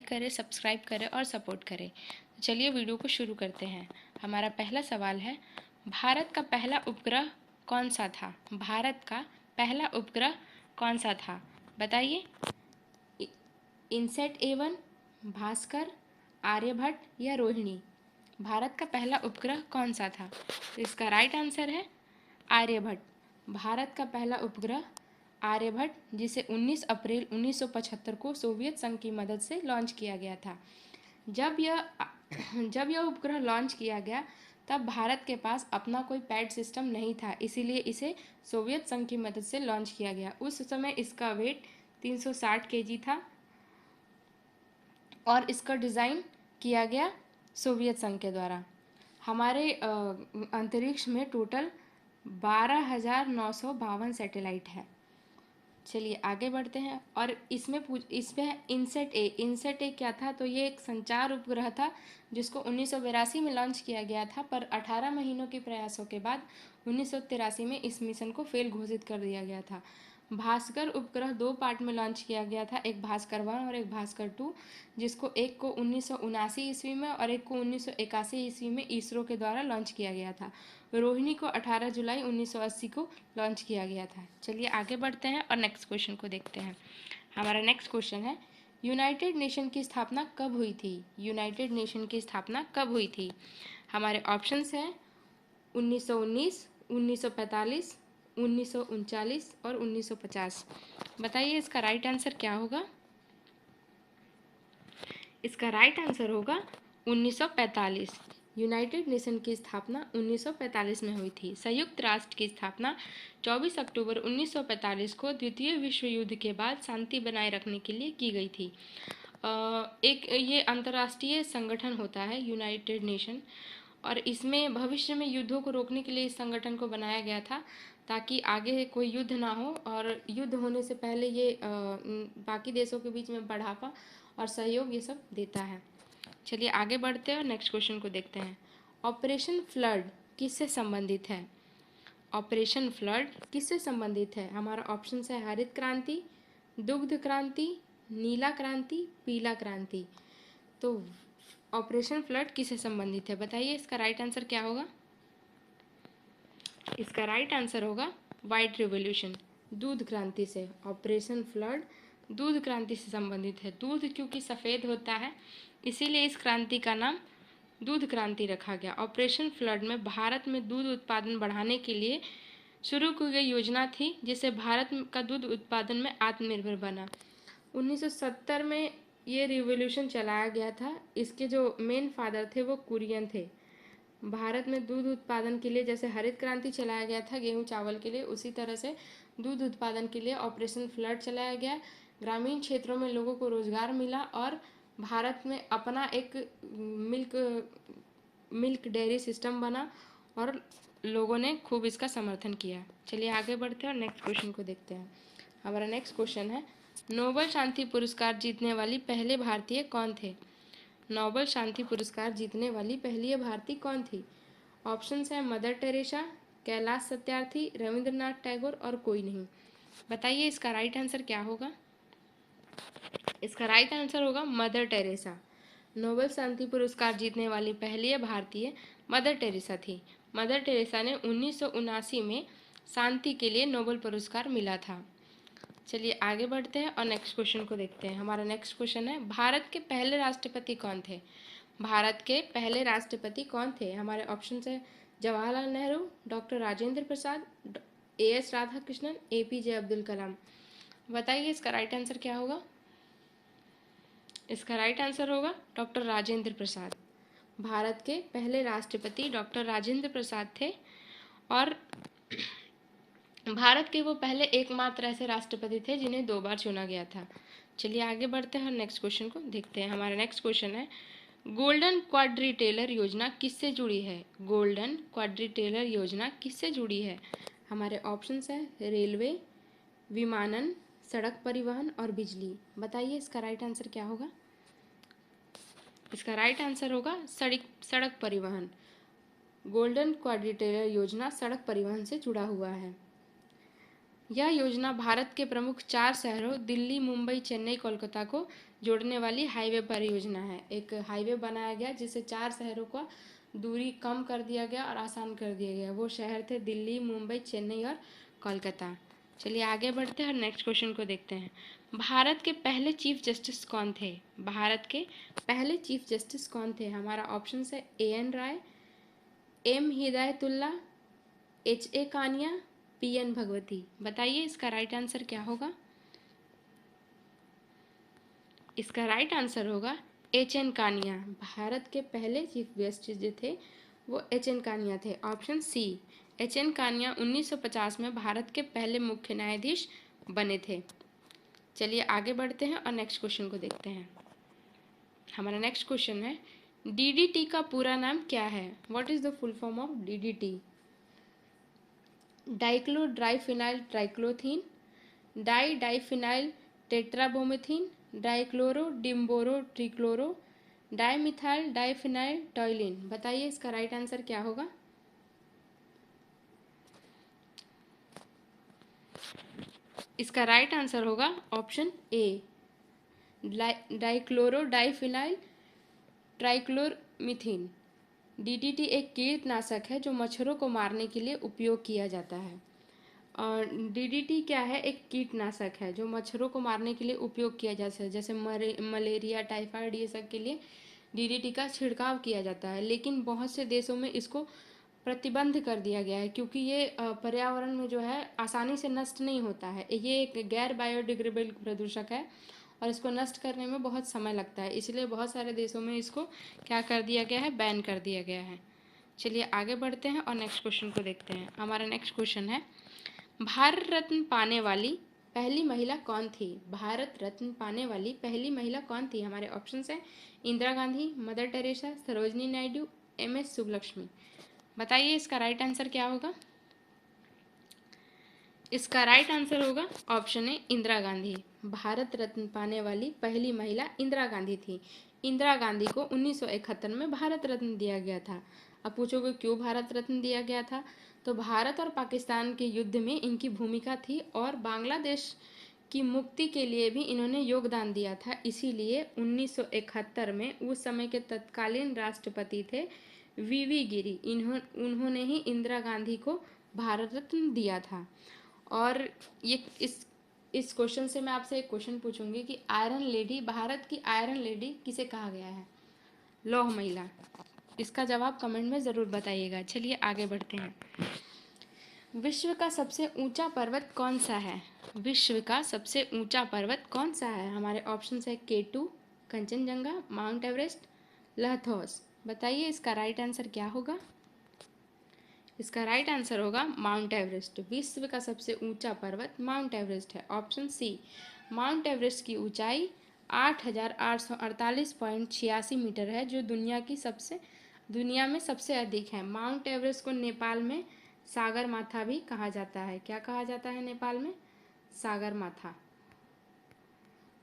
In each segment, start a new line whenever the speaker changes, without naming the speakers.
करें, सब्सक्राइब करें और सपोर्ट करें। चलिए वीडियो को शुरू करते हैं। हमारा पहला सवाल है, भारत का पहला उपग्रह कौन सा था? भारत का पहला उपग्रह कौन सा था? बताइए। इनसेट A1, भास्कर, आर्यभट्ट या रोहिणी? भारत का पहला उपग्रह कौन सा था? तो इसका राइट आंसर है आर्यभट्ट। भारत का पहला उपग्रह आर्यभट्ट, जिसे 19 अप्रैल 1975 को सोवियत संघ की मदद से लॉन्च किया गया था। जब यह उपग्रह लॉन्च किया गया तब भारत के पास अपना कोई पैड सिस्टम नहीं था, इसीलिए इसे सोवियत संघ की मदद से लॉन्च किया गया। उस समय इसका वेट 360 kg था और इसका डिज़ाइन किया गया सोवियत संघ के द्वारा। हमारे अंतरिक्ष में टोटल 12,952 सैटेलाइट है। चलिए आगे बढ़ते हैं। और इसमें इनसेट ए क्या था? तो ये एक संचार उपग्रह था जिसको 1982 में लॉन्च किया गया था, पर 18 महीनों के प्रयासों के बाद 1983 में इस मिशन को फेल घोषित कर दिया गया था। भास्कर उपग्रह 2 पार्ट में लॉन्च किया गया था, एक भास्कर 1 और एक भास्कर 2, जिसको एक को 1979 ईस्वी में और एक को 1981 ईस्वी में इसरो के द्वारा लॉन्च किया गया था। रोहिणी को 18 जुलाई 1980 को लॉन्च किया गया था। चलिए आगे बढ़ते हैं और नेक्स्ट क्वेश्चन को देखते हैं। हमारा नेक्स्ट क्वेश्चन है, यूनाइटेड नेशन की स्थापना कब हुई थी? यूनाइटेड नेशन की स्थापना कब हुई थी? हमारे ऑप्शंस हैं 1919, 1945, 1939 और 1950। बताइए इसका राइट आंसर क्या होगा? इसका राइट आंसर होगा 1945। यूनाइटेड नेशन की स्थापना 1945 में हुई थी। संयुक्त राष्ट्र की स्थापना 24 अक्टूबर 1945 को द्वितीय विश्व युद्ध के बाद शांति बनाए रखने के लिए की गई थी। एक ये अंतर्राष्ट्रीय संगठन होता है यूनाइटेड नेशन, और इसमें भविष्य में युद्धों को रोकने के लिए इस संगठन को बनाया गया था ताकि आगे कोई युद्ध ना हो, और युद्ध होने से पहले ये बाकी देशों के बीच में बढ़ावा और सहयोग ये सब देता है। चलिए आगे बढ़ते हैं और नेक्स्ट क्वेश्चन को देखते हैं। ऑपरेशन फ्लड किससे संबंधित है? ऑपरेशन फ्लड किससे संबंधित है? हमारा ऑप्शन है हरित क्रांति, दुग्ध क्रांति, नीला क्रांति, पीला क्रांति। तो ऑपरेशन फ्लड किससे संबंधित है? बताइए इसका राइट आंसर क्या होगा? इसका राइट आंसर होगा व्हाइट रिवॉल्यूशन, दूध क्रांति से। ऑपरेशन फ्लड दूध क्रांति से संबंधित है। दूध क्योंकि सफ़ेद होता है इसीलिए इस क्रांति का नाम दूध क्रांति रखा गया। ऑपरेशन फ्लड में भारत में दूध उत्पादन बढ़ाने के लिए शुरू की गई योजना थी, जिससे भारत का दूध उत्पादन में आत्मनिर्भर बना। 1970 में ये रिवॉल्यूशन चलाया गया था। इसके जो मेन फादर थे वो कुरियन थे। भारत में दूध उत्पादन के लिए जैसे हरित क्रांति चलाया गया था गेहूं चावल के लिए, उसी तरह से दूध उत्पादन के लिए ऑपरेशन फ्लड चलाया गया। ग्रामीण क्षेत्रों में लोगों को रोजगार मिला और भारत में अपना एक मिल्क डेयरी सिस्टम बना और लोगों ने खूब इसका समर्थन किया। चलिए आगे बढ़ते हैं और नेक्स्ट क्वेश्चन को देखते हैं। हमारा नेक्स्ट क्वेश्चन है, नोबेल शांति पुरस्कार जीतने वाली पहले भारतीय कौन थे? नोबेल शांति पुरस्कार जीतने वाली पहली भारतीय कौन थी? ऑप्शंस है मदर टेरेसा, कैलाश सत्यार्थी, रविंद्रनाथ टैगोर और कोई नहीं। बताइए इसका राइट आंसर क्या होगा? इसका राइट आंसर होगा मदर टेरेसा। नोबेल शांति पुरस्कार जीतने वाली पहली भारतीय मदर टेरेसा थी। मदर टेरेसा ने 1979 में शांति के लिए नोबेल पुरस्कार मिला था। चलिए आगे बढ़ते हैं और नेक्स्ट क्वेश्चन को देखते हैं। हमारा नेक्स्ट क्वेश्चन है, भारत के पहले राष्ट्रपति कौन थे? भारत के पहले राष्ट्रपति कौन थे? हमारे ऑप्शन है Jawaharlal Nehru, doctor Rajendra Prasad, AS Radhakrishnan, APJ Abdul Kalam. बताइए इसका राइट आंसर क्या होगा? इसका राइट आंसर होगा डॉक्टर राजेंद्र प्रसाद। भारत के पहले राष्ट्रपति डॉक्टर राजेंद्र प्रसाद थे और भारत के वो पहले एकमात्र ऐसे राष्ट्रपति थे जिन्हें 2 बार चुना गया था। चलिए आगे बढ़ते हैं और नेक्स्ट क्वेश्चन को देखते हैं। हमारा नेक्स्ट क्वेश्चन है, गोल्डन क्वाड्रिलेटरल योजना किससे जुड़ी है? गोल्डन क्वाड्रिलेटरल योजना किससे जुड़ी है? हमारे ऑप्शंस है रेलवे, विमानन, सड़क परिवहन और बिजली। बताइए इसका राइट आंसर क्या होगा? इसका राइट आंसर होगा सड़क परिवहन। गोल्डन क्वाड्रिलेटरल योजना सड़क परिवहन से जुड़ा हुआ है। यह योजना भारत के प्रमुख 4 शहरों दिल्ली, मुंबई, चेन्नई, कोलकाता को जोड़ने वाली हाईवे परियोजना है। एक हाईवे बनाया गया जिससे 4 शहरों का दूरी कम कर दिया गया और आसान कर दिया गया। वो शहर थे दिल्ली, मुंबई, चेन्नई और कोलकाता। चलिए आगे बढ़ते हैं और नेक्स्ट क्वेश्चन को देखते हैं। भारत के पहले चीफ जस्टिस कौन थे? भारत के पहले चीफ जस्टिस कौन थे? हमारा ऑप्शन है N Ray, M Hidayatullah, H A Kania, P N Bhagwati. बताइए इसका राइट आंसर क्या होगा? इसका राइट आंसर होगा एच एन कानिया। भारत के पहले चीफ जस्टिस जो थे वो एच एन कानिया थे। Option C, H N Kania 1950 में भारत के पहले मुख्य न्यायाधीश बने थे। चलिए आगे बढ़ते हैं और नेक्स्ट क्वेश्चन को देखते हैं। हमारा नेक्स्ट क्वेश्चन है डीडीटी का पूरा नाम क्या है? What is the full form of DDT? Dichloro diphenyl trichloroethene, di diphenyl tetrabromoethene, dichloro dibromo trichloro, dimethyl diphenyl toluene. बताइए इसका राइट आंसर क्या होगा? इसका राइट आंसर होगा option A, dichloro diphenyl trichloromethane. DDT एक कीटनाशक है जो मच्छरों को मारने के लिए उपयोग किया जाता है। और डीडीटी क्या है? एक कीटनाशक है जो मच्छरों को मारने के लिए उपयोग किया जाता है। जैसे मलेरिया, टाइफाइड, ये सब के लिए डीडीटी का छिड़काव किया जाता है। लेकिन बहुत से देशों में इसको प्रतिबंध कर दिया गया है क्योंकि ये पर्यावरण में जो है आसानी से नष्ट नहीं होता है। ये एक गैर बायोडिग्रेडेबल प्रदूषक है और इसको नष्ट करने में बहुत समय लगता है। इसलिए बहुत सारे देशों में इसको क्या कर दिया गया है? बैन कर दिया गया है। चलिए आगे बढ़ते हैं और नेक्स्ट क्वेश्चन को देखते हैं। हमारा नेक्स्ट क्वेश्चन है भारत रत्न पाने वाली पहली महिला कौन थी? भारत रत्न पाने वाली पहली महिला कौन थी? हमारे ऑप्शंस हैं Indira Gandhi, Mother Teresa, Sarojini Naidu, M S Subbulakshmi. बताइए इसका राइट आंसर क्या होगा? इसका राइट आंसर होगा ऑप्शन ए इंदिरा गांधी। भारत रत्न पाने वाली पहली महिला इंदिरा गांधी थी। इंदिरा गांधी को 1971 में भारत रत्न दिया गया था। अब पूछोगे क्यों भारत रत्न दिया गया था? तो भारत और पाकिस्तान के युद्ध में इनकी भूमिका थी और बांग्लादेश की मुक्ति के लिए भी इन्होंने योगदान दिया था। इसीलिए 1971 में उस समय के तत्कालीन राष्ट्रपति थे वीवी गिरी, उन्होंने ही इंदिरा गांधी को भारत रत्न दिया था। और ये इस क्वेश्चन से मैं आपसे एक क्वेश्चन पूछूंगी कि आयरन लेडी, भारत की आयरन लेडी किसे कहा गया है? लौह महिला। इसका जवाब कमेंट में ज़रूर बताइएगा। चलिए आगे बढ़ते हैं। विश्व का सबसे ऊंचा पर्वत कौन सा है? विश्व का सबसे ऊंचा पर्वत कौन सा है? हमारे ऑप्शन है K2, कंचनजंगा, माउंट एवरेस्ट, लहथौस। बताइए इसका राइट आंसर क्या होगा? इसका राइट आंसर होगा माउंट एवरेस्ट। विश्व का सबसे ऊंचा पर्वत माउंट एवरेस्ट है। ऑप्शन सी, माउंट एवरेस्ट की ऊंचाई 8,848.86 मीटर है जो दुनिया में सबसे अधिक है। माउंट एवरेस्ट को नेपाल में सागर माथा भी कहा जाता है। क्या कहा जाता है नेपाल में? सागर माथा।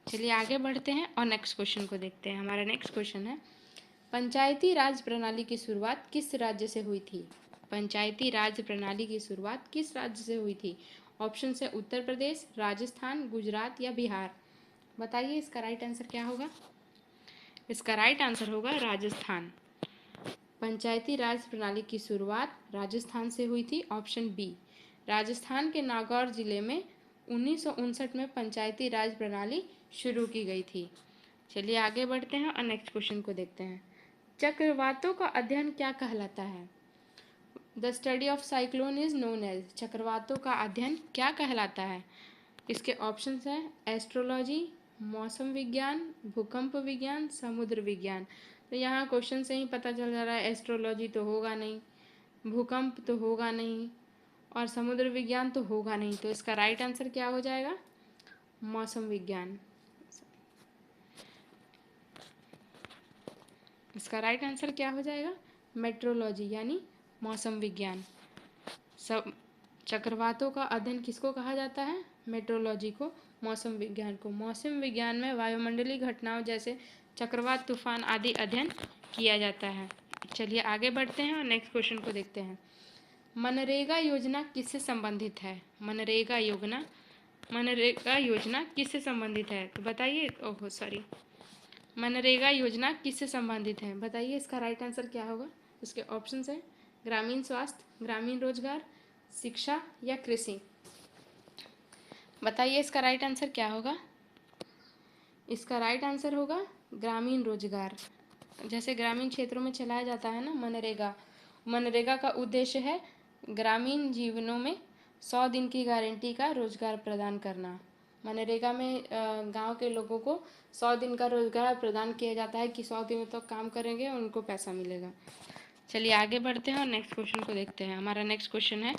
चलिए आगे बढ़ते हैं और नेक्स्ट क्वेश्चन को देखते हैं। हमारा नेक्स्ट क्वेश्चन है पंचायती राज प्रणाली की शुरुआत किस राज्य से हुई थी? पंचायती राज प्रणाली की शुरुआत किस राज्य से हुई थी? ऑप्शन है उत्तर प्रदेश, राजस्थान, गुजरात या बिहार। बताइए इसका राइट आंसर क्या होगा? इसका राइट आंसर होगा राजस्थान। पंचायती राज प्रणाली की शुरुआत राजस्थान से हुई थी। ऑप्शन बी, राजस्थान के नागौर जिले में 1959 में पंचायती राज प्रणाली शुरू की गई थी। चलिए आगे बढ़ते हैं और नेक्स्ट क्वेश्चन को देखते हैं। चक्रवातों का अध्ययन क्या कहलाता है? The study of cyclone is known as. चक्रवातों का अध्ययन क्या कहलाता है? इसके ऑप्शंस हैं एस्ट्रोलॉजी, मौसम विज्ञान, भूकंप विज्ञान, समुद्र विज्ञान। तो यहाँ क्वेश्चन से ही पता चल जा रहा है एस्ट्रोलॉजी तो होगा नहीं, भूकंप तो होगा नहीं और समुद्र विज्ञान तो होगा नहीं। तो इसका राइट आंसर क्या हो जाएगा? मौसम विज्ञान। इसका राइट आंसर क्या हो जाएगा? मेट्रोलॉजी यानी मौसम विज्ञान। सब चक्रवातों का अध्ययन किसको कहा जाता है? मेट्रोलॉजी को, मौसम विज्ञान को। मौसम विज्ञान में वायुमंडलीय घटनाओं जैसे चक्रवात, तूफान आदि अध्ययन किया जाता है। चलिए आगे बढ़ते हैं और नेक्स्ट क्वेश्चन को देखते हैं। मनरेगा योजना किससे संबंधित है? मनरेगा योजना किससे संबंधित है? तो बताइए। ओह सॉरी, मनरेगा योजना किससे संबंधित है? बताइए इसका राइट आंसर क्या होगा। इसके ऑप्शंस है ग्रामीण स्वास्थ्य, ग्रामीण रोजगार, शिक्षा या कृषि। बताइए इसका राइट आंसर क्या होगा। इसका राइट आंसर होगा ग्रामीण रोजगार। जैसे ग्रामीण क्षेत्रों में चलाया जाता है ना मनरेगा, मनरेगा का उद्देश्य है ग्रामीण जीवनों में 100 दिन की गारंटी का रोजगार प्रदान करना। मनरेगा में गांव के लोगों को 100 दिन का रोजगार प्रदान किया जाता है कि 100 दिनों तक काम करेंगे और उनको पैसा मिलेगा। चलिए आगे बढ़ते हैं और नेक्स्ट क्वेश्चन को देखते हैं। हमारा नेक्स्ट क्वेश्चन है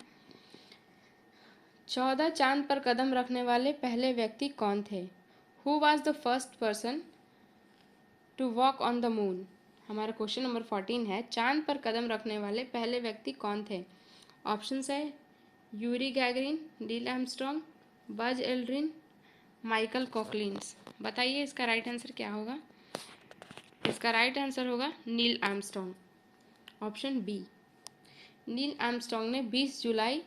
14 चांद पर कदम रखने वाले पहले व्यक्ति कौन थे? Who was the first person to walk on the moon? हमारा क्वेश्चन नंबर 14 है चांद पर कदम रखने वाले पहले व्यक्ति कौन थे? ऑप्शंस है Yuri Gagarin, Neil Armstrong, Buzz Aldrin, Michael Collins. बताइए इसका राइट आंसर क्या होगा। इसका राइट आंसर होगा Neil Armstrong, option B. Neil Armstrong ने 20 जुलाई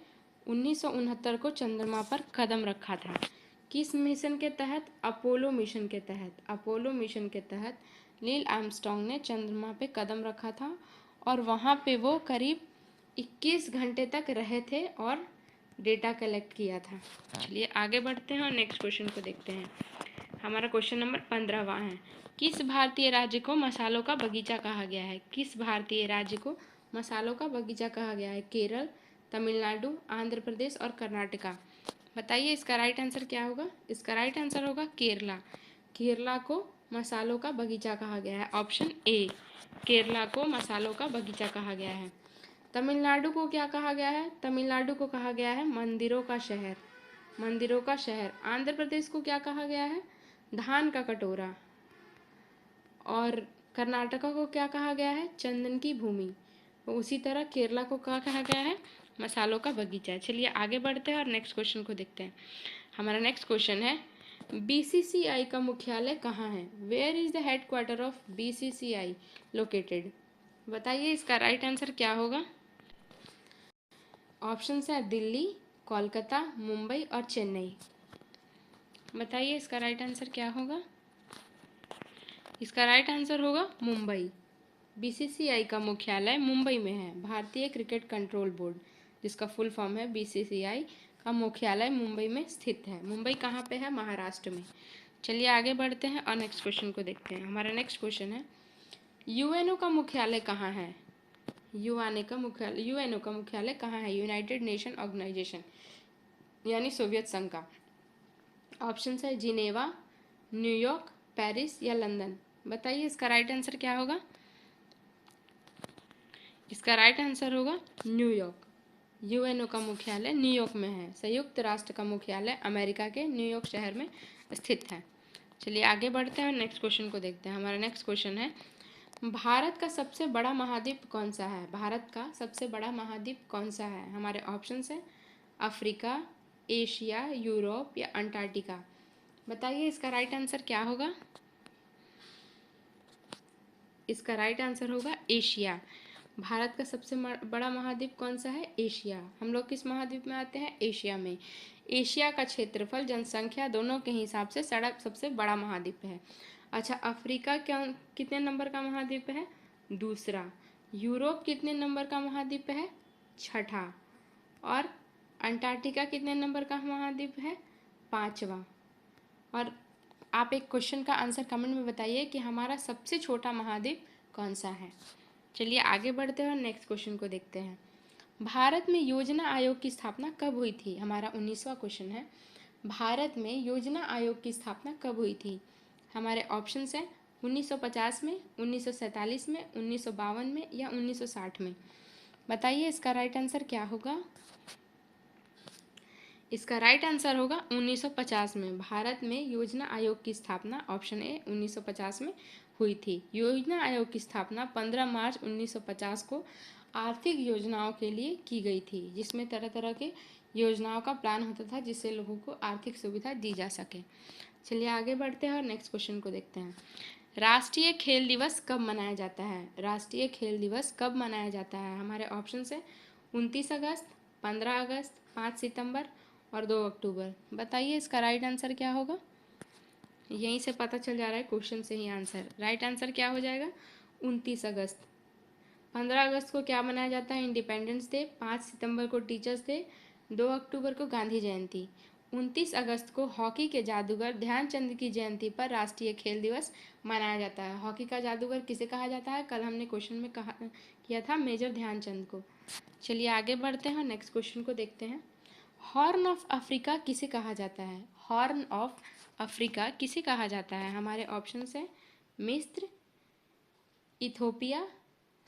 1969 को चंद्रमा पर कदम रखा था। किस मिशन के तहत? अपोलो मिशन के तहत। अपोलो मिशन के तहत नील आर्मस्ट्रॉन्ग ने चंद्रमा पे कदम रखा था और वहाँ पे वो करीब 21 घंटे तक रहे थे और डेटा कलेक्ट किया था। चलिए आगे बढ़ते हैं और नेक्स्ट क्वेश्चन को देखते हैं। हमारा क्वेश्चन नंबर 15वां है किस भारतीय राज्य को मसालों का बगीचा कहा गया है? किस भारतीय राज्य को मसालों का बगीचा कहा गया है? केरल, तमिलनाडु, आंध्र प्रदेश और कर्नाटका। बताइए इसका राइट आंसर क्या होगा। इसका राइट आंसर होगा केरला। केरला को मसालों का बगीचा कहा गया है, ऑप्शन ए। केरला को मसालों का बगीचा कहा गया है। तमिलनाडु को क्या कहा गया है? तमिलनाडु को कहा गया है मंदिरों का शहर, मंदिरों का शहर। आंध्र प्रदेश को क्या कहा गया है? धान का कटोरा। और कर्नाटका को क्या कहा गया है? चंदन की भूमि। उसी तरह केरला को क्या कहा गया है? मसालों का बगीचा। चलिए आगे बढ़ते हैं और नेक्स्ट क्वेश्चन को देखते हैं। हमारा नेक्स्ट क्वेश्चन है बीसीसीआई का मुख्यालय कहाँ है? Where is the headquarter of BCCI located? बताइए इसका राइट आंसर क्या होगा। ऑप्शन है दिल्ली, कोलकाता, मुंबई और चेन्नई। बताइए इसका राइट आंसर क्या होगा। इसका राइट आंसर होगा मुंबई। बीसीसीआई का मुख्यालय मुंबई में है। भारतीय क्रिकेट कंट्रोल बोर्ड, जिसका फुल फॉर्म है बीसीसीआई, का मुख्यालय मुंबई में स्थित है। मुंबई कहाँ पे है? महाराष्ट्र में। चलिए आगे बढ़ते हैं और नेक्स्ट क्वेश्चन को देखते हैं। हमारा नेक्स्ट क्वेश्चन है यूएनओ का मुख्यालय कहाँ है? यूएनओ का मुख्यालय कहाँ है? यूनाइटेड नेशन ऑर्गेनाइजेशन यानी सोवियत संघ का। ऑप्शन है जिनेवा, न्यूयॉर्क, पेरिस या लंदन। बताइए इसका राइट आंसर क्या होगा। इसका राइट आंसर होगा न्यूयॉर्क। यूएनओ का मुख्यालय न्यूयॉर्क में है। संयुक्त राष्ट्र का मुख्यालय अमेरिका के न्यूयॉर्क शहर में स्थित है। चलिए आगे बढ़ते हैं और नेक्स्ट क्वेश्चन को देखते हैं। हमारा नेक्स्ट क्वेश्चन है भारत का सबसे बड़ा महाद्वीप कौन सा है? भारत का सबसे बड़ा महाद्वीप कौन सा है? हमारे ऑप्शंस है अफ्रीका, एशिया, यूरोप या अंटार्कटिका। बताइए इसका राइट आंसर क्या होगा। इसका राइट आंसर होगा एशिया। भारत का सबसे बड़ा महाद्वीप कौन सा है? एशिया। हम लोग किस महाद्वीप में आते हैं? एशिया में। एशिया का क्षेत्रफल, जनसंख्या दोनों के हिसाब से सबसे बड़ा महाद्वीप है। अच्छा, अफ्रीका कितने नंबर का महाद्वीप है? दूसरा। यूरोप कितने नंबर का महाद्वीप है? छठा। और अंटार्कटिका कितने नंबर का महाद्वीप है? पांचवा। और आप एक क्वेश्चन का आंसर कमेंट में बताइए कि हमारा सबसे छोटा महाद्वीप कौन सा है। चलिए आगे बढ़ते हैं और नेक्स्ट क्वेश्चन को देखते हैं। भारत में योजना आयोग की स्थापना कब हुई थी? हमारा 19वां क्वेश्चन है भारत में योजना आयोग की स्थापना कब हुई थी? हमारे ऑप्शंस हैं 1950 में, 1947 में, 1952 में या 1960 में। बताइए इसका राइट आंसर क्या होगा। इसका राइट आंसर होगा 1950 में। भारत में योजना आयोग की स्थापना, ऑप्शन ए, 1950 में हुई थी। योजना आयोग की स्थापना 15 मार्च 1950 को आर्थिक योजनाओं के लिए की गई थी, जिसमें तरह तरह के योजनाओं का प्लान होता था जिससे लोगों को आर्थिक सुविधा दी जा सके। चलिए आगे बढ़ते हैं और नेक्स्ट क्वेश्चन को देखते हैं। राष्ट्रीय खेल दिवस कब मनाया जाता है? राष्ट्रीय खेल दिवस कब मनाया जाता है? हमारे ऑप्शन है 29 अगस्त, 15 अगस्त, 5 सितंबर और 2 अक्टूबर। बताइए इसका राइट आंसर क्या होगा। यहीं से पता चल जा रहा है क्वेश्चन से ही आंसर। राइट आंसर क्या हो जाएगा? 29 अगस्त। 15 अगस्त को क्या मनाया जाता है? Independence day. 5 सितंबर को टीचर्स डे। 2 अक्टूबर को गांधी जयंती। 29 अगस्त को हॉकी के जादूगर ध्यानचंद की जयंती पर राष्ट्रीय खेल दिवस मनाया जाता है। हॉकी का जादूगर किसे कहा जाता है? कल हमने क्वेश्चन में कहा किया था मेजर ध्यानचंद को। चलिए आगे बढ़ते हैं, नेक्स्ट क्वेश्चन को देखते हैं। हॉर्न ऑफ अफ्रीका किसे कहा जाता है? हॉर्न ऑफ अफ्रीका किसे कहा जाता है? हमारे ऑप्शन है मिस्र, इथोपिया,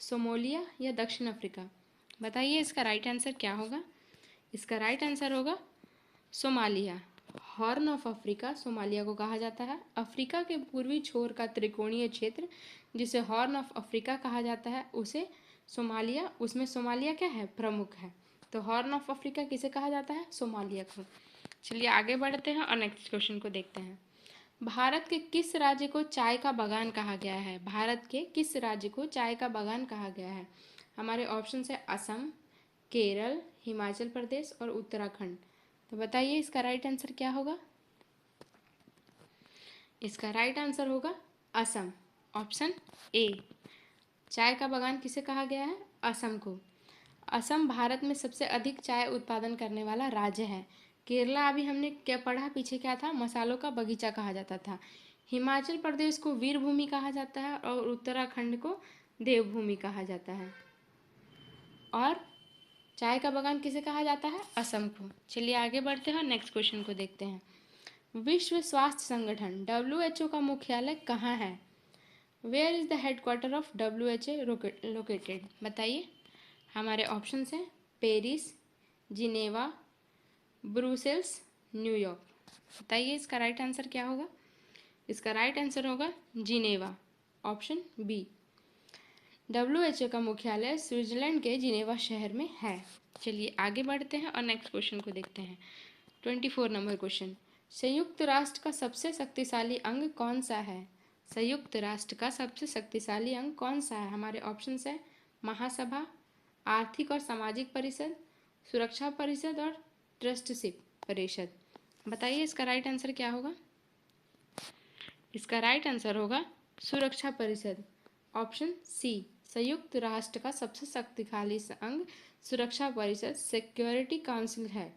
सोमालिया या दक्षिण अफ्रीका। बताइए इसका राइट आंसर क्या होगा? इसका राइट आंसर होगा Somalia. Horn of Africa Somalia को कहा जाता है। अफ्रीका के पूर्वी छोर का त्रिकोणीय क्षेत्र जिसे हॉर्न ऑफ अफ्रीका कहा जाता है उसे सोमालिया, उसमें सोमालिया क्या है? प्रमुख है। तो हॉर्न ऑफ अफ्रीका किसे कहा जाता है? सोमालिया को। चलिए आगे बढ़ते हैं और नेक्स्ट क्वेश्चन को देखते हैं। भारत के किस राज्य को चाय का बागान कहा गया है? भारत के किस राज्य को चाय का बागान कहा गया है? हमारे ऑप्शन है असम, केरल, हिमाचल प्रदेश और उत्तराखंड। तो बताइए इसका राइट आंसर क्या होगा? इसका राइट आंसर होगा असम, ऑप्शन ए। चाय का बागान किसे कहा गया है? असम को। असम भारत में सबसे अधिक चाय उत्पादन करने वाला राज्य है। केरला अभी हमने क्या पढ़ा पीछे, क्या था? मसालों का बगीचा कहा जाता था। हिमाचल प्रदेश को वीरभूमि कहा जाता है और उत्तराखंड को देवभूमि कहा जाता है। और चाय का बागान किसे कहा जाता है? असम को। चलिए आगे बढ़ते हैं, नेक्स्ट क्वेश्चन को देखते हैं। विश्व स्वास्थ्य संगठन WHO का मुख्यालय कहाँ है? Where is the headquarter of WHO located? बताइए। हमारे ऑप्शन हैं पेरिस, जिनेवा, ब्रुसेल्स, न्यूयॉर्क। बताइए इसका राइट आंसर क्या होगा? इसका राइट आंसर होगा जिनेवा, ऑप्शन बी। WHO का मुख्यालय स्विट्जरलैंड के जिनेवा शहर में है। चलिए आगे बढ़ते हैं और नेक्स्ट क्वेश्चन को देखते हैं। 24 नंबर क्वेश्चन। संयुक्त राष्ट्र का सबसे शक्तिशाली अंग कौन सा है? संयुक्त राष्ट्र का सबसे शक्तिशाली अंग कौन सा है? हमारे ऑप्शन है महासभा, आर्थिक और सामाजिक परिषद, सुरक्षा परिषद और ट्रस्टशिप परिषद। बताइए इसका राइट आंसर क्या होगा? इसका राइट आंसर होगा सुरक्षा परिषद, ऑप्शन सी। संयुक्त राष्ट्र का सबसे शक्तिशाली अंग सुरक्षा परिषद सिक्योरिटी काउंसिल है।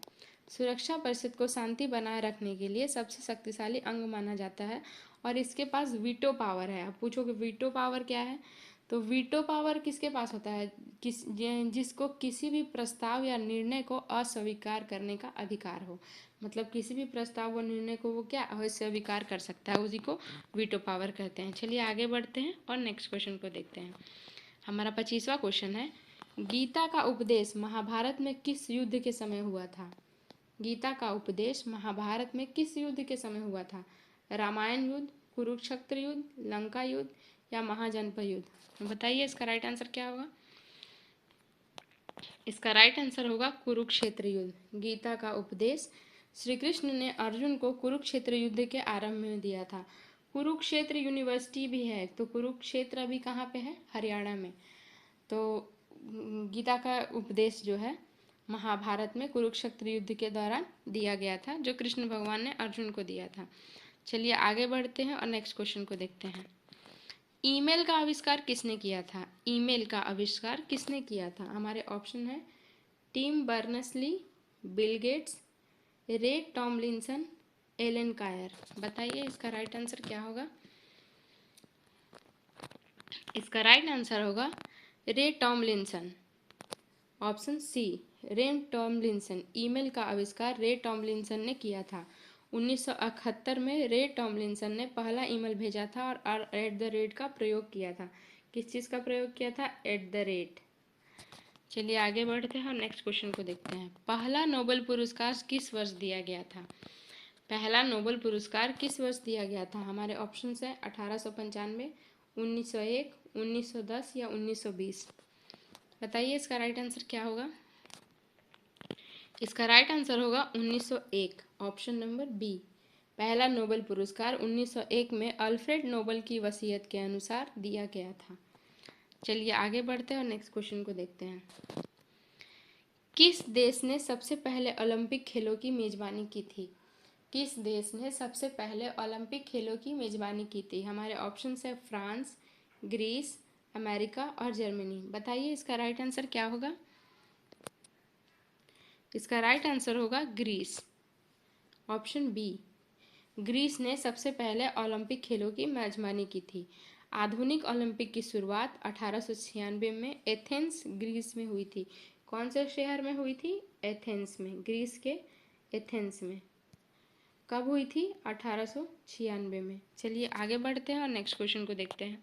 सुरक्षा परिषद को शांति बनाए रखने के लिए सबसे शक्तिशाली अंग माना जाता है और इसके पास वीटो पावर है। आप पूछोगे वीटो पावर क्या है? तो वीटो पावर किसके पास होता है? जिसको किसी भी प्रस्ताव या निर्णय को अस्वीकार करने का अधिकार हो। मतलब किसी भी प्रस्ताव व निर्णय को वो क्या अस्वीकार कर सकता है, उसी को वीटो पावर कहते हैं। चलिए आगे बढ़ते हैं और नेक्स्ट क्वेश्चन को देखते हैं। हमारा 25वां क्वेश्चन है, गीता का उपदेश महाभारत में किस युद्ध के समय हुआ था? गीता का उपदेश महाभारत में किस युद्ध के समय हुआ था? रामायण युद्ध, कुरुक्षेत्र युद्ध, लंका युद्ध या महाजनपद युद्ध? बताइए इसका राइट आंसर क्या होगा? इसका राइट आंसर होगा कुरुक्षेत्र युद्ध। गीता का उपदेश श्री कृष्ण ने अर्जुन को कुरुक्षेत्र युद्ध के आरंभ में दिया था। कुरुक्षेत्र यूनिवर्सिटी भी है, तो कुरुक्षेत्र अभी कहाँ पे है? हरियाणा में। तो गीता का उपदेश जो है महाभारत में कुरुक्षेत्र युद्ध के दौरान दिया गया था, जो कृष्ण भगवान ने अर्जुन को दिया था। चलिए आगे बढ़ते हैं और नेक्स्ट क्वेश्चन को देखते हैं। ईमेल का आविष्कार किसने किया था? ईमेल का आविष्कार किसने किया था? हमारे ऑप्शन है टिम बर्नर्स-ली, बिल गेट्स, रे टॉमलिंसन, एलन कायर। बताइए इसका राइट आंसर क्या होगा? इसका राइट आंसर होगा रे टॉमलिंसन, ऑप्शन सी। रे टॉमलिंसन। ईमेल का आविष्कार रे टॉमलिंसन ने किया था। 1971 में रे टॉमलिंसन ने पहला ईमेल भेजा था और @ का प्रयोग किया था। किस चीज़ का प्रयोग किया था? @ चलिए आगे बढ़ते हैं और नेक्स्ट क्वेश्चन को देखते हैं। पहला नोबेल पुरस्कार किस वर्ष दिया गया था? पहला नोबेल पुरस्कार किस वर्ष दिया गया था? हमारे ऑप्शन है 1895, 1901, 1910 या 1920। बताइए इसका राइट आंसर क्या होगा? इसका राइट आंसर होगा 1901, ऑप्शन नंबर बी। पहला नोबेल पुरस्कार 1901 में अल्फ्रेड नोबेल की वसीयत के अनुसार दिया गया था। चलिए आगे बढ़ते हैं और नेक्स्ट क्वेश्चन को देखते हैं। किस देश ने सबसे पहले ओलंपिक खेलों की मेजबानी की थी? किस देश ने सबसे पहले ओलंपिक खेलों की मेजबानी की थी? हमारे ऑप्शन है फ्रांस, ग्रीस, अमेरिका और जर्मनी। बताइए इसका राइट आंसर क्या होगा? इसका राइट आंसर होगा ग्रीस, ऑप्शन बी। ग्रीस ने सबसे पहले ओलंपिक खेलों की मेजबानी की थी। आधुनिक ओलंपिक की शुरुआत 1896 में एथेंस, ग्रीस में हुई थी। कौन से शहर में हुई थी? एथेंस में, ग्रीस के एथेंस में। कब हुई थी? 1896 में। चलिए आगे बढ़ते हैं और नेक्स्ट क्वेश्चन को देखते हैं।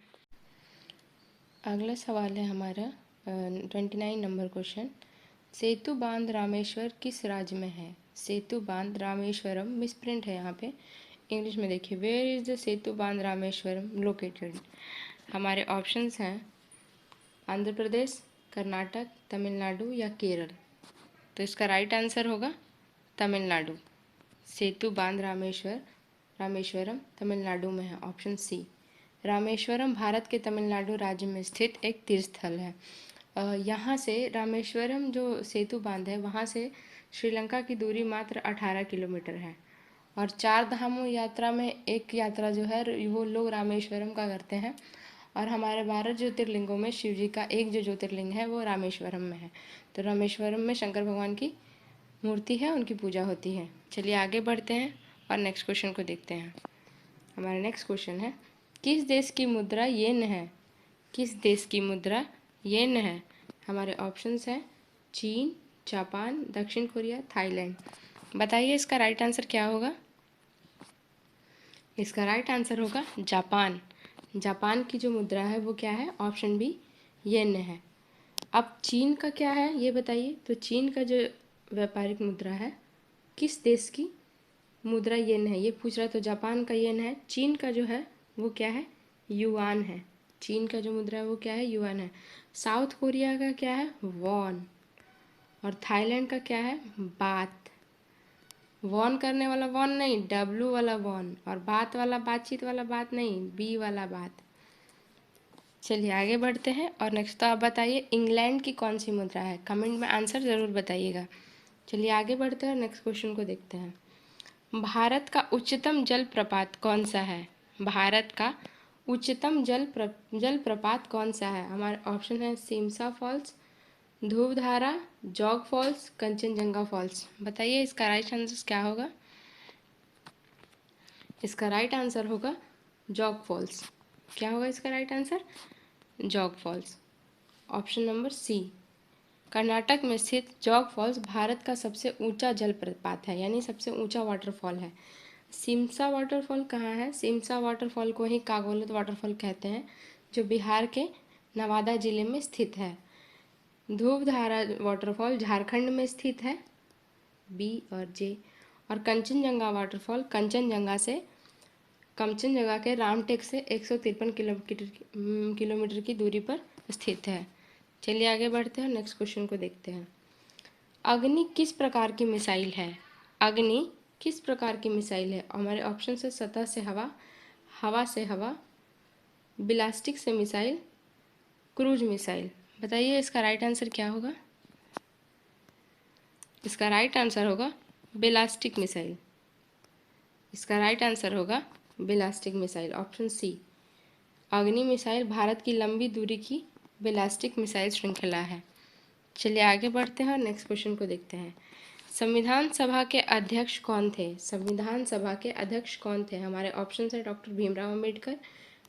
अगला सवाल है हमारा 29 नंबर क्वेश्चन। सेतु बांध रामेश्वर किस राज्य में है? सेतु बांध रामेश्वरम, मिसप्रिंट है यहाँ पे, इंग्लिश में देखिए, वेयर इज द सेतु बांध रामेश्वरम लोकेटेड? हमारे ऑप्शंस हैं आंध्र प्रदेश, कर्नाटक, तमिलनाडु या केरल। तो इसका राइट आंसर होगा तमिलनाडु। सेतु बांध रामेश्वरम तमिलनाडु में है, ऑप्शन सी। रामेश्वरम भारत के तमिलनाडु राज्य में स्थित एक तीर्थ स्थल है। यहाँ से रामेश्वरम जो सेतु बांध है वहाँ से श्रीलंका की दूरी मात्र 18 किलोमीटर है। और 4 धामों यात्रा में एक यात्रा जो है वो लोग रामेश्वरम का करते हैं। और हमारे 12 ज्योतिर्लिंगों में शिव जी का एक जो ज्योतिर्लिंग है वो रामेश्वरम में है। तो रामेश्वरम में शंकर भगवान की मूर्ति है, उनकी पूजा होती है। चलिए आगे बढ़ते हैं और नेक्स्ट क्वेश्चन को देखते हैं। हमारा नेक्स्ट क्वेश्चन है, किस देश की मुद्रा येन है? किस देश की मुद्रा येन है? हमारे ऑप्शंस हैं चीन, जापान, दक्षिण कोरिया, थाईलैंड। बताइए इसका राइट आंसर क्या होगा? इसका राइट आंसर होगा जापान। जापान की जो मुद्रा है वो क्या है? ऑप्शन बी, येन है। अब चीन का क्या है ये बताइए। तो चीन का जो व्यापारिक मुद्रा है, किस देश की मुद्रा येन है ये पूछ रहा है। तो जापान का येन है। चीन का जो है वो क्या है? युआन है। चीन का जो मुद्रा है वो क्या है? युआन है। साउथ कोरिया का क्या है? वॉन। और थाईलैंड का क्या है? बात। वॉन करने वाला वॉन नहीं, डब्लू वाला वॉन। और बात वाला बातचीत वाला बात नहीं, बी वाला बात। चलिए आगे बढ़ते हैं और नेक्स्ट तो आप बताइए इंग्लैंड की कौन सी मुद्रा है? कमेंट में आंसर ज़रूर बताइएगा। चलिए आगे बढ़ते हैं और नेक्स्ट क्वेश्चन को देखते हैं। भारत का उच्चतम जलप्रपात कौन सा है? भारत का उच्चतम जलप्रपात कौन सा है? हमारे ऑप्शन है Simsa falls, Dhupdhara, Jog falls, Kanchenjunga falls. बताइए इसका राइट आंसर क्या होगा? इसका राइट आंसर होगा जॉग फॉल्स। क्या होगा इसका right answer? Jog falls, option number C. Karnataka में स्थित जॉग फॉल्स भारत का सबसे ऊंचा जलप्रपात है, यानी सबसे ऊंचा वाटरफॉल है। सिमसा वाटरफॉल कहाँ है? सिमसा वाटरफॉल को ही कागोलत वाटरफॉल कहते हैं, जो बिहार के नवादा जिले में स्थित है। धूपधारा वाटरफॉल झारखंड में स्थित है, बी और जे। और कंचनजंगा वाटरफॉल कंचनजंगा के रामटेक से 153 किलोमीटर की दूरी पर स्थित है। चलिए आगे बढ़ते हैं, नेक्स्ट क्वेश्चन को देखते हैं। अग्नि किस प्रकार की मिसाइल है? अग्नि किस प्रकार की मिसाइल है? हमारे ऑप्शन है सतह से हवा, हवा से हवा, बिलास्टिक से मिसाइल, क्रूज मिसाइल। बताइए इसका राइट आंसर क्या होगा? इसका राइट आंसर होगा बिलास्टिक मिसाइल। इसका राइट आंसर होगा बिलास्टिक मिसाइल, ऑप्शन सी। अग्नि मिसाइल भारत की लंबी दूरी की बिलास्टिक मिसाइल श्रृंखला है। चलिए आगे बढ़ते हैं और नेक्स्ट क्वेश्चन को देखते हैं। संविधान सभा के अध्यक्ष कौन थे? संविधान सभा के अध्यक्ष कौन थे? हमारे ऑप्शन है डॉक्टर भीमराव अम्बेडकर,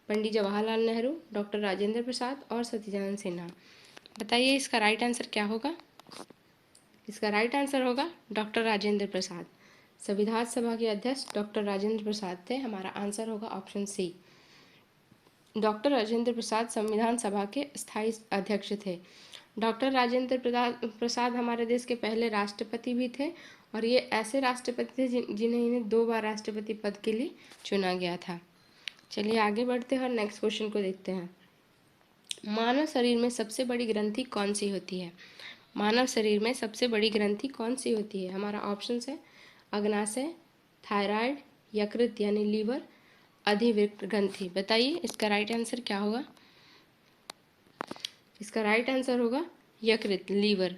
पंडित जवाहरलाल नेहरू, डॉक्टर राजेंद्र प्रसाद और सत्येंद्र सिन्हा। बताइए इसका राइट आंसर क्या होगा? इसका राइट आंसर होगा डॉक्टर राजेंद्र प्रसाद। संविधान सभा के अध्यक्ष डॉक्टर राजेंद्र प्रसाद थे। हमारा आंसर होगा option C. Doctor Rajendra Prasad संविधान सभा के स्थायी अध्यक्ष थे। डॉक्टर राजेंद्र प्रसाद हमारे देश के पहले राष्ट्रपति भी थे, और ये ऐसे राष्ट्रपति थे जिन्हें 2 बार राष्ट्रपति पद के लिए चुना गया था। चलिए आगे बढ़ते हैं और नेक्स्ट क्वेश्चन को देखते हैं। मानव शरीर में सबसे बड़ी ग्रंथि कौन सी होती है? मानव शरीर में सबसे बड़ी ग्रंथि कौन सी होती है? हमारा ऑप्शन है अग्नाशय, थायराइड, यकृत यानी लीवर, अधिवृक्क ग्रंथि। बताइए इसका राइट आंसर क्या होगा? इसका राइट आंसर होगा यकृत, लीवर।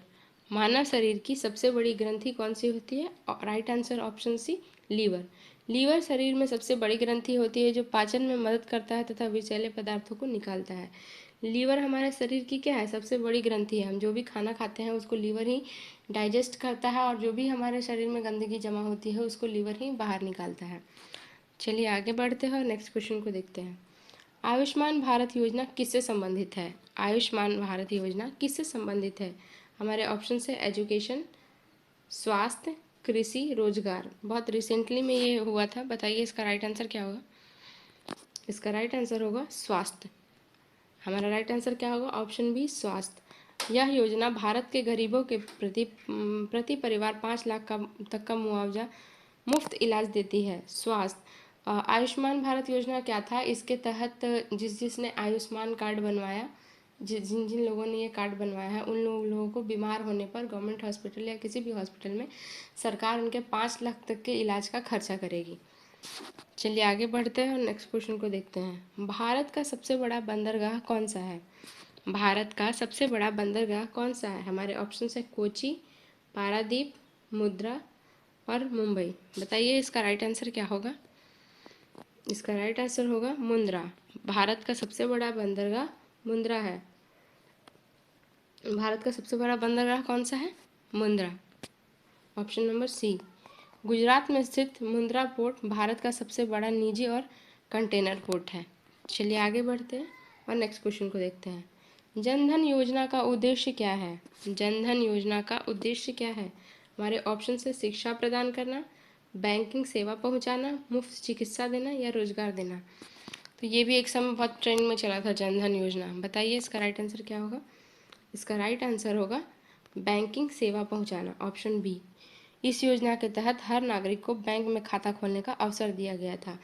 मानव शरीर की सबसे बड़ी ग्रंथि कौन सी होती है? Right answer option C, liver. Liver शरीर में सबसे बड़ी ग्रंथि होती है जो पाचन में मदद करता है तथा विषैले पदार्थों को निकालता है। लीवर हमारे शरीर की क्या है, सबसे बड़ी ग्रंथि है। हम जो भी खाना खाते हैं उसको लीवर ही डाइजेस्ट करता है और जो भी हमारे शरीर में गंदगी जमा होती है उसको लीवर ही बाहर निकालता है। चलिए आगे बढ़ते हैं और नेक्स्ट क्वेश्चन को देखते हैं। आयुष्मान भारत योजना किससे संबंधित है? आयुष्मान भारत योजना किससे संबंधित है? हमारे ऑप्शन है एजुकेशन, स्वास्थ्य, कृषि, रोजगार। बहुत रिसेंटली में ये हुआ था। बताइए इसका राइट आंसर क्या होगा? इसका राइट आंसर होगा स्वास्थ्य। हमारा राइट आंसर क्या होगा? ऑप्शन बी, स्वास्थ्य। यह योजना भारत के गरीबों के प्रति परिवार 5 लाख तक का मुआवजा मुफ्त इलाज देती है। स्वास्थ्य। आयुष्मान भारत योजना क्या था? इसके तहत जिसने आयुष्मान कार्ड बनवाया, जिन जिन लोगों ने ये कार्ड बनवाया है उन लोगों को बीमार होने पर गवर्नमेंट हॉस्पिटल या किसी भी हॉस्पिटल में सरकार उनके 5 लाख तक के इलाज का खर्चा करेगी। चलिए आगे बढ़ते हैं और नेक्स्ट क्वेश्चन को देखते हैं। भारत का सबसे बड़ा बंदरगाह कौन सा है? भारत का सबसे बड़ा बंदरगाह कौन सा है? हमारे ऑप्शन है कोची, पारादीप, मुद्रा और मुंबई। बताइए इसका राइट आंसर क्या होगा? इसका राइट आंसर होगा मुंद्रा। भारत का सबसे बड़ा बंदरगाह मुंद्रा है। भारत का सबसे बड़ा बंदरगाह कौन सा है? Mundra. Option number C. Gujarat में स्थित मुंद्रा पोर्ट भारत का सबसे बड़ा निजी और कंटेनर पोर्ट है। चलिए आगे बढ़ते हैं और नेक्स्ट क्वेश्चन को देखते हैं। जनधन योजना का उद्देश्य क्या है? जनधन योजना का उद्देश्य क्या है? हमारे ऑप्शन से शिक्षा प्रदान करना, बैंकिंग सेवा पहुंचाना, मुफ्त चिकित्सा देना या रोजगार देना। तो ये भी एक समय बहुत ट्रेंड में चला था जनधन योजना। बताइए इसका राइट आंसर क्या होगा? इसका राइट आंसर होगा बैंकिंग सेवा पहुंचाना, ऑप्शन बी। इस योजना के तहत हर नागरिक को बैंक में खाता खोलने का अवसर दिया गया था।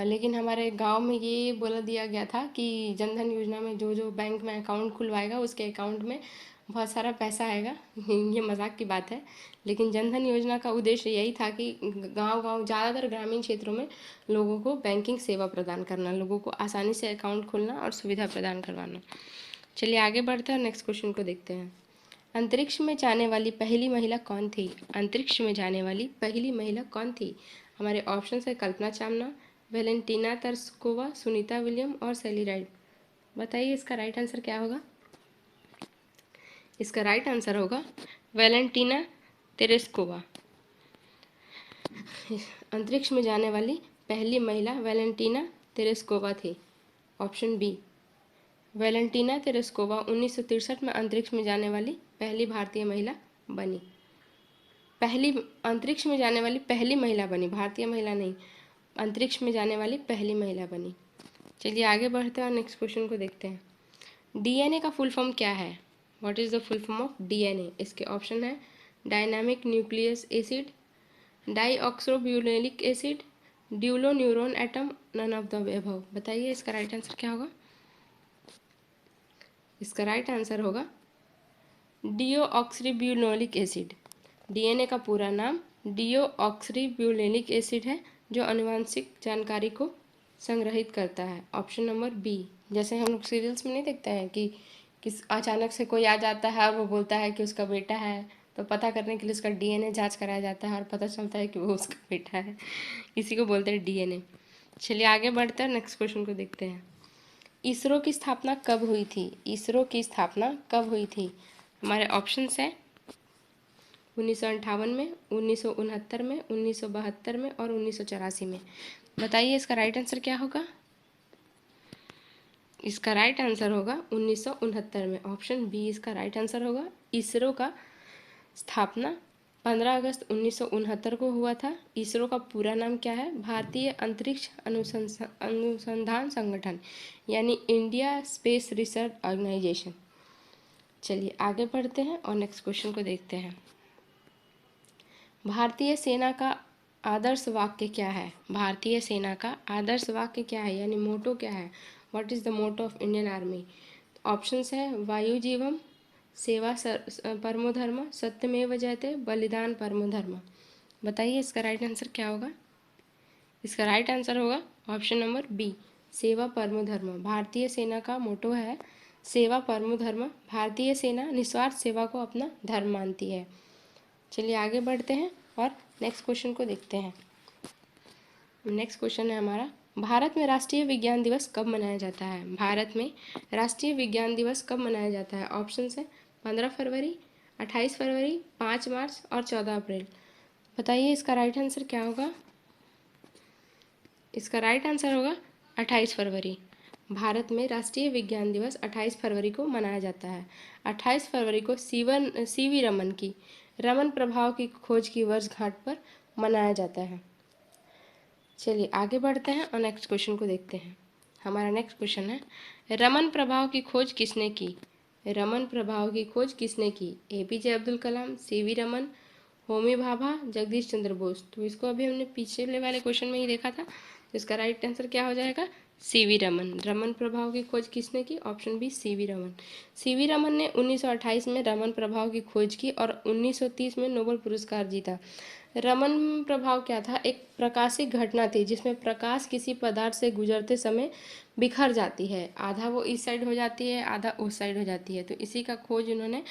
लेकिन हमारे गांव में ये बोला दिया गया था कि जनधन योजना में जो जो बैंक में अकाउंट खुलवाएगा उसके अकाउंट में बहुत सारा पैसा आएगा। ये मजाक की बात है, लेकिन जनधन योजना का उद्देश्य यही था कि गांव-गांव ज़्यादातर ग्रामीण क्षेत्रों में लोगों को बैंकिंग सेवा प्रदान करना, लोगों को आसानी से अकाउंट खोलना और सुविधा प्रदान करवाना। चलिए आगे बढ़ते हैं, नेक्स्ट क्वेश्चन को देखते हैं। अंतरिक्ष में जाने वाली पहली महिला कौन थी? अंतरिक्ष में जाने वाली पहली महिला कौन थी? हमारे ऑप्शन है कल्पना चावला, वेलेंटीना तरस्कोवा, सुनीता विलियम और सैली राइड। बताइए इसका राइट आंसर क्या होगा? इसका राइट आंसर होगा वेलेंटीना तेरेस्कोवा। अंतरिक्ष में जाने वाली पहली महिला वेलेंटीना तेरेस्कोवा थी, ऑप्शन बी। वेलेंटीना तेरेस्कोवा 1963 में अंतरिक्ष में जाने वाली पहली भारतीय महिला बनी। पहली अंतरिक्ष में जाने वाली पहली महिला बनी, भारतीय महिला नहीं, अंतरिक्ष में जाने वाली पहली महिला बनी। चलिए आगे बढ़ते हैं और नेक्स्ट क्वेश्चन को देखते हैं। डीएनए का फुल फॉर्म क्या है? What is the full form of DNA? इसके ऑप्शन है dynamic nucleus acid, dioxobutanic acid, dulo neuron atom, none of the above. बताइए इसका राइट आंसर क्या होगा? इसका राइट आंसर होगा डीओक्सरीब्यूनोलिक एसिड। डीएनए का पूरा नाम डीओक्सरीब्यूनोलिक एसिड है जो आनुवंशिक जानकारी को संग्रहित करता है, ऑप्शन नंबर बी। जैसे हम लोग सीरियल्स में नहीं देखते हैं कि किस अचानक से कोई आ जाता है और वो बोलता है कि उसका बेटा है, तो पता करने के लिए उसका डीएनए जांच कराया जाता है और पता चलता है कि वो उसका बेटा है। इसी को बोलते हैं डीएनए। चलिए आगे बढ़ते हैं, नेक्स्ट क्वेश्चन को देखते हैं। इसरो की स्थापना कब हुई थी? इसरो की स्थापना कब हुई थी? हमारे ऑप्शंस हैं 1958 में, 1969 में, 1972 में और 1984 में। बताइए इसका राइट आंसर क्या होगा? इसका राइट आंसर होगा 1969 में, ऑप्शन बी इसका राइट आंसर होगा। इसरो का स्थापना 15 अगस्त 1969 को हुआ था। इसरो का पूरा नाम क्या है? भारतीय अंतरिक्ष अनुसंधान संगठन, यानी इंडिया स्पेस रिसर्च ऑर्गेनाइजेशन। चलिए आगे बढ़ते हैं और नेक्स्ट क्वेश्चन को देखते हैं। भारतीय सेना का आदर्श वाक्य क्या है? भारतीय सेना का आदर्श वाक्य क्या है, यानी मोटो क्या है? What is the motto of Indian army? Options है वायु जीवम, सेवा परमो धर्म, सत्यमेव जयते, बलिदान परमो धर्म। बताइए इसका राइट आंसर क्या होगा? इसका राइट आंसर होगा ऑप्शन नंबर बी, सेवा परमो धर्म। भारतीय सेना का मोटो है सेवा परमो धर्म। भारतीय सेना निस्वार्थ सेवा को अपना धर्म मानती है। चलिए आगे बढ़ते हैं और नेक्स्ट क्वेश्चन को देखते हैं। नेक्स्ट क्वेश्चन है हमारा, भारत में राष्ट्रीय विज्ञान दिवस कब मनाया जाता है? भारत में राष्ट्रीय विज्ञान दिवस कब मनाया जाता है? ऑप्शन है 15 फरवरी, 28 फरवरी, 5 मार्च और 14 अप्रैल। बताइए इसका राइट आंसर क्या होगा? इसका राइट आंसर होगा 28 फरवरी। भारत में राष्ट्रीय विज्ञान दिवस 28 फरवरी को मनाया जाता है। 28 फरवरी को सीवी रमन की रमन प्रभाव की खोज की वर्षगांठ पर मनाया जाता है। चलिए आगे बढ़ते हैं और नेक्स्ट क्वेश्चन को देखते हैं। हमारा नेक्स्ट क्वेश्चन है, रमन प्रभाव की खोज किसने की? रमन प्रभाव की खोज किसने की? APJ Abdul Kalam, CV Raman, Homi Bhabha, Jagdish Chandra Bose. तो इसको अभी हमने पिछले वाले क्वेश्चन में ही देखा था, तो इसका राइट आंसर क्या हो जाएगा? सीवी रमन। रमन प्रभाव की खोज किसने की? Option B C V Raman. C V Raman ने 1928 में रमन प्रभाव की खोज की और 1930 में नोबेल पुरस्कार जीता। रमन प्रभाव क्या था? एक प्रकाशिक घटना थी जिसमें प्रकाश किसी पदार्थ से गुजरते समय बिखर जाती है, आधा वो इस साइड हो जाती है, आधा उस साइड हो जाती है। तो इसी का खोज उन्होंने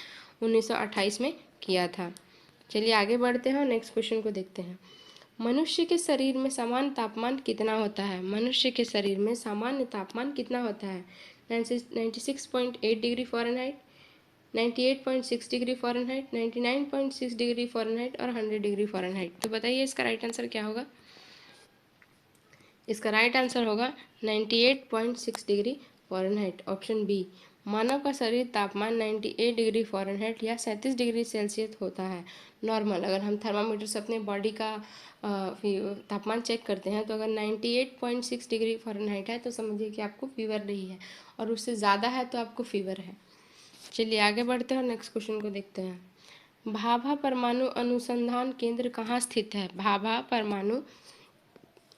1928 में किया था। चलिए आगे बढ़ते हैं और नेक्स्ट क्वेश्चन को देखते हैं। मनुष्य के शरीर में सामान्य तापमान कितना होता है? मनुष्य के शरीर में सामान्य तापमान कितना होता है? 96.8 degree Fahrenheit, 98.6 degree Fahrenheit, 99.6 degree Fahrenheit और 100 डिग्री फ़ारेनहाइट। तो बताइए इसका राइट आंसर क्या होगा? इसका राइट आंसर होगा 98.6 डिग्री फ़ारेनहाइट, ऑप्शन बी। मानव का शरीर तापमान 98 डिग्री फ़ारेनहाइट या 37 डिग्री सेल्सियस होता है नॉर्मल। अगर हम थर्मामीटर से अपने बॉडी का तापमान चेक करते हैं तो अगर 98.6 डिग्री फ़ारेनहाइट है तो समझिए कि आपको फीवर नहीं है, और उससे ज़्यादा है तो आपको फीवर है। चलिए आगे बढ़ते हैं और नेक्स्ट क्वेश्चन को देखते हैं। भाभा परमाणु अनुसंधान केंद्र कहाँ स्थित है? भाभा परमाणु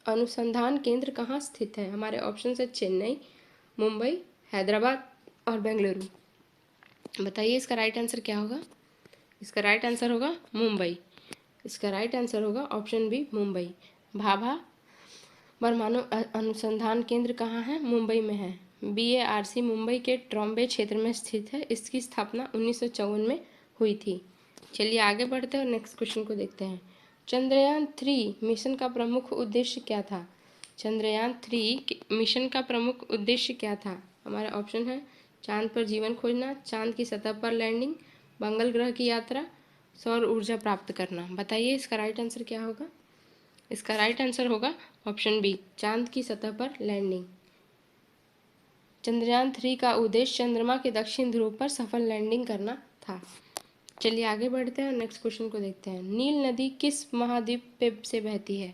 अनुसंधान केंद्र कहाँ स्थित है? हमारे ऑप्शन है चेन्नई, मुंबई, हैदराबाद और बेंगलुरु। बताइए इसका राइट आंसर क्या होगा? इसका राइट आंसर होगा मुंबई। इसका राइट आंसर होगा ऑप्शन बी मुंबई। भाभा परमाणु अनुसंधान केंद्र कहाँ है? मुंबई में है। BARC मुंबई के ट्रॉम्बे क्षेत्र में स्थित है। इसकी स्थापना 1954 में हुई थी। चलिए आगे बढ़ते हैं और नेक्स्ट क्वेश्चन को देखते हैं। चंद्रयान 3 मिशन का प्रमुख उद्देश्य क्या था? चंद्रयान 3 मिशन का प्रमुख उद्देश्य क्या था? हमारे ऑप्शन है चांद पर जीवन खोजना, चांद की सतह पर लैंडिंग, मंगल ग्रह की यात्रा, सौर ऊर्जा प्राप्त करना। बताइए इसका राइट आंसर क्या होगा? इसका राइट आंसर होगा ऑप्शन बी, चांद की सतह पर लैंडिंग। चंद्रयान 3 का उद्देश्य चंद्रमा के दक्षिण ध्रुव पर सफल लैंडिंग करना था। चलिए आगे बढ़ते हैं, नेक्स्ट क्वेश्चन को देखते हैं। नील नदी किस महाद्वीप से बहती है?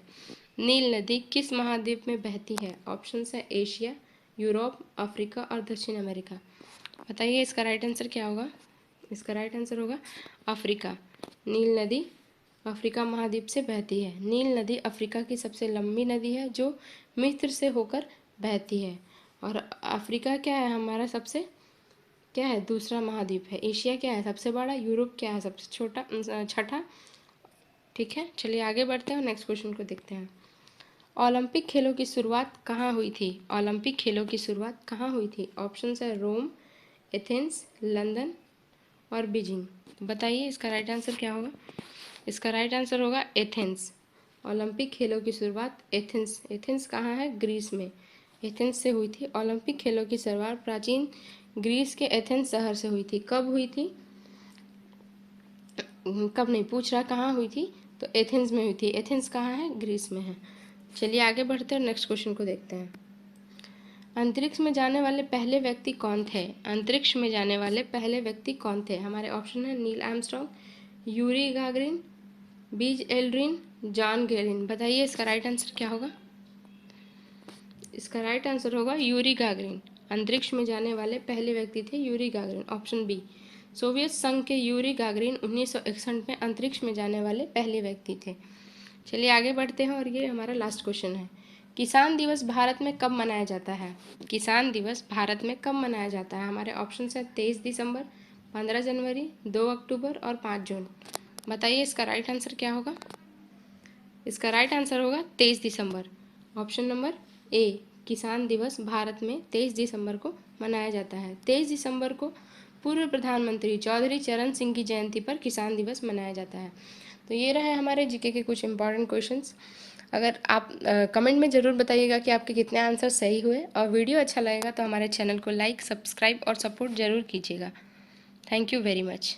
नील नदी किस महाद्वीप में बहती है? ऑप्शन है एशिया, यूरोप, अफ्रीका और दक्षिण अमेरिका। बताइए इसका राइट आंसर क्या होगा? इसका राइट आंसर होगा अफ्रीका। नील नदी अफ्रीका महाद्वीप से बहती है। नील नदी अफ्रीका की सबसे लंबी नदी है जो मिस्र से होकर बहती है। और अफ्रीका क्या है? हमारा सबसे क्या है? दूसरा महाद्वीप है। एशिया क्या है? सबसे बड़ा। यूरोप क्या है? सबसे छोटा, छठा। ठीक है, चलिए आगे बढ़ते हैं और नेक्स्ट क्वेश्चन को देखते हैं। ओलंपिक खेलों की शुरुआत कहाँ हुई थी? ओलंपिक खेलों की शुरुआत कहाँ हुई थी? ऑप्शन है रोम, एथेंस, लंदन और बीजिंग। बताइए इसका राइट आंसर क्या होगा? इसका राइट आंसर होगा एथेंस। ओलंपिक खेलों की शुरुआत एथेंस कहाँ है? ग्रीस में। एथेंस से हुई थी। ओलंपिक खेलों की शुरुआत प्राचीन ग्रीस के एथेंस शहर से हुई थी। कब हुई थी? कब नहीं पूछ रहा, कहाँ हुई थी? तो एथेंस में हुई थी। एथेंस कहाँ है? ग्रीस में है। चलिए आगे बढ़ते हैं, नेक्स्ट क्वेश्चन को देखते हैं। अंतरिक्ष में जाने वाले पहले व्यक्ति कौन थे? अंतरिक्ष में जाने वाले पहले व्यक्ति कौन थे? हमारे ऑप्शन है Neil Armstrong, Yuri Gagarin, Buzz Aldrin, John Glenn. बताइए इसका राइट आंसर क्या होगा? इसका राइट आंसर होगा यूरी गागरिन। अंतरिक्ष में जाने वाले पहले व्यक्ति थे Yuri Gagarin, option B. Soviet संघ के यूरी गागरिन 1961 में अंतरिक्ष में जाने वाले पहले व्यक्ति थे। चलिए आगे बढ़ते हैं और ये हमारा लास्ट क्वेश्चन है। किसान दिवस भारत में कब मनाया जाता है? किसान दिवस भारत में कब मनाया जाता है? हमारे ऑप्शन है 23 दिसंबर, 15 जनवरी, 2 अक्टूबर और 5 जून। बताइए इसका राइट आंसर क्या होगा? इसका राइट आंसर होगा 23 दिसंबर, ऑप्शन नंबर ए। किसान दिवस भारत में 23 दिसंबर को मनाया जाता है। 23 दिसंबर को पूर्व प्रधानमंत्री चौधरी चरण सिंह की जयंती पर किसान दिवस मनाया जाता है। तो ये रहे हमारे जीके के कुछ इंपॉर्टेंट क्वेश्चंस। अगर आप कमेंट में ज़रूर बताइएगा कि आपके कितने आंसर सही हुए, और वीडियो अच्छा लगेगा तो हमारे चैनल को लाइक, सब्सक्राइब और सपोर्ट ज़रूर कीजिएगा। Thank you very much.